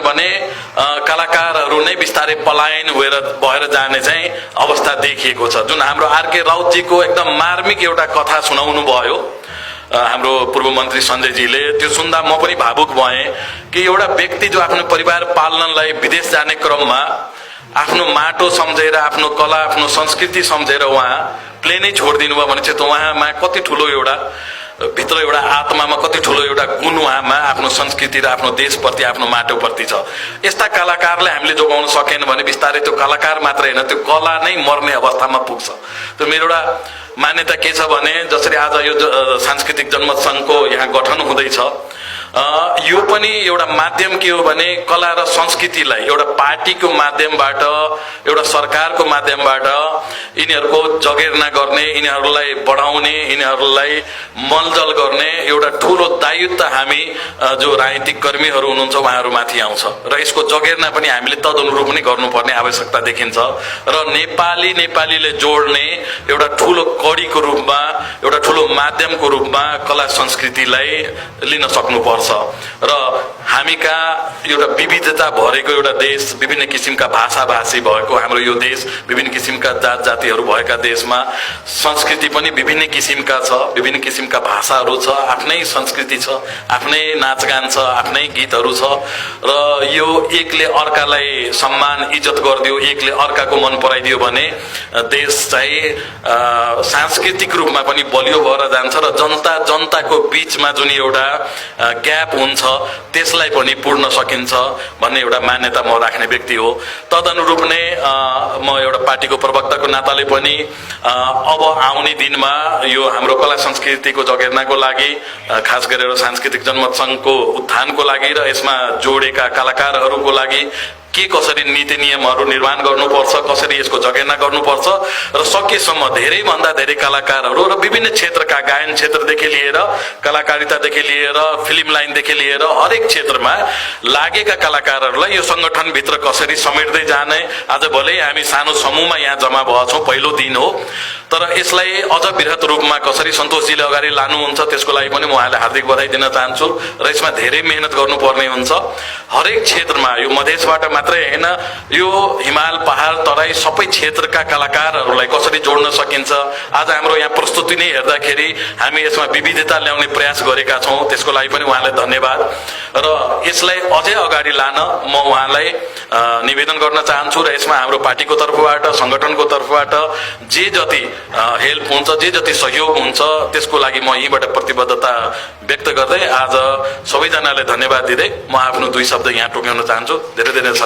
किनभने कलाकारहरू नै बिस्तारै पलायन भएर जाने चाहिँ अवस्था देखिएको छ। जुन हाम्रो आरके राउतजीको एकदम मार्मिक एउटा कथा सुनाउनु भयो हाम्रो पूर्व मन्त्री सञ्जयजीले, त्यो सुन्दा म पनि भावुक भएँ कि एउटा व्यक्ति जो आफ्नो परिवार पाल्नलाई विदेश जाने क्रममा आफ्नो माटो सम्झेर, आफ्नो कला, आफ्नो संस्कृति सम्झेर उहाँ प्लेनै छोडिदिनु भयो भने चाहिँ उहाँमा कति ठुलो एउटा भित्र एउटा आत्मामा कति ठुलो एउटा गुण उहाँमा आफ्नो संस्कृति र आफ्नो देशप्रति, आफ्नो माटोप्रति छ। यस्ता कलाकारलाई हामीले जोगाउन सकेन भने बिस्तारै त्यो कलाकार मात्र होइन, त्यो कला नै मर्ने अवस्थामा पुग्छ। त्यो मेरो एउटा मान्यता के छ भने जसरी आज यो सांस्कृतिक जनमत सङ्घको यहाँ गठन हुँदैछ, यो पनि एउटा माध्यम के हो भने कला र संस्कृतिलाई एउटा पार्टीको माध्यमबाट, एउटा सरकारको माध्यमबाट यिनीहरूको जगेर्ना गर्ने, यिनीहरूलाई बढाउने, यिनीहरूलाई मलजल गर्ने एउटा ठुलो दायित्व हामी जो राजनीतिक कर्मीहरू हुनुहुन्छ उहाँहरूमाथि आउँछ र यसको जगेर्ना पनि हामीले तदनुरूप नै गर्नुपर्ने आवश्यकता देखिन्छ र नेपालीले जोड्ने एउटा ठुलो कडीको रूपमा, एउटा ठुलो माध्यमको रूपमा कला संस्कृतिलाई लिन सक्नुपर्छ र हामी कहाँ एउटा विविधता भरेको एउटा देश, विभिन्न किसिमका भाषाभाषी भएको हाम्रो यो देश, विभिन्न किसिमका जात जातिहरू भएका देशमा संस्कृति पनि विभिन्न किसिमका छ, विभिन्न किसिमका भाषाहरू छ, आफ्नै संस्कृति छ, आफ्नै नाचगान छ, आफ्नै गीतहरू छ र यो एकले अर्कालाई सम्मान इज्जत गरिदियो, एकले अर्काको मन पराइदियो भने देश चाहिँ सांस्कृतिक रूपमा पनि बलियो भएर जान्छ र जनताको बीचमा जुन एउटा ग्याप हुन्छ त्यसलाई पनि पूर्ण सकिन्छ भन्ने एउटा मान्यता म राख्ने व्यक्ति हो। तदनुरूप नै म एउटा पार्टीको प्रवक्ताको नाताले पनि अब आउने दिनमा यो हाम्रो कला संस्कृतिको जगेर्नाको लागि, खास गरेर सांस्कृतिक जनमत सङ्घको उत्थानको लागि र यसमा जोडेका कलाकारहरूको लागि के कसरी नीति नियमहरू निर्माण गर्नुपर्छ, कसरी यसको जगेर्ना गर्नुपर्छ र सकेसम्म धेरैभन्दा धेरै कलाकारहरू र विभिन्न क्षेत्रका, गायन क्षेत्रदेखि लिएर कलाकारितादेखि लिएर फिल्म लाइनदेखि लिएर हरेक क्षेत्रमा लागेका कलाकारहरूलाई यो सङ्गठनभित्र कसरी समेट्दै जाने। आज भलै हामी सानो समूहमा यहाँ जम्मा भएछौँ, पहिलो दिन हो, तर यसलाई अझ बृहत रूपमा कसरी सन्तोषजीले अगाडि लानुहुन्छ त्यसको लागि पनि म उहाँलाई हार्दिक बधाई दिन चाहन्छु र यसमा धेरै मेहनत गर्नुपर्ने हुन्छ। हरेक क्षेत्रमा यो मधेसबाट मात्रै होइन, यो हिमाल, पहाड, तराई सबै क्षेत्रका कलाकारहरूलाई कसरी जोड्न सकिन्छ। आज हाम्रो यहाँ प्रस्तुति नै हेर्दाखेरि हामी यसमा विविधता ल्याउने प्रयास गरेका छौँ, त्यसको लागि पनि उहाँलाई धन्यवाद र यसलाई अझै अगाडि लान म उहाँलाई निवेदन गर्न चाहन्छु र यसमा हाम्रो पार्टीको तर्फबाट, सङ्गठनको तर्फबाट जे जति हेल्प हुन्छ, जे जति सहयोग हुन्छ त्यसको लागि म यहीँबाट प्रतिबद्धता व्यक्त गर्दै आज सबैजनालाई धन्यवाद दिँदै म आफ्नो दुई शब्द यहाँ टोक्याउन चाहन्छु। धेरै धेरै धन्यवाद।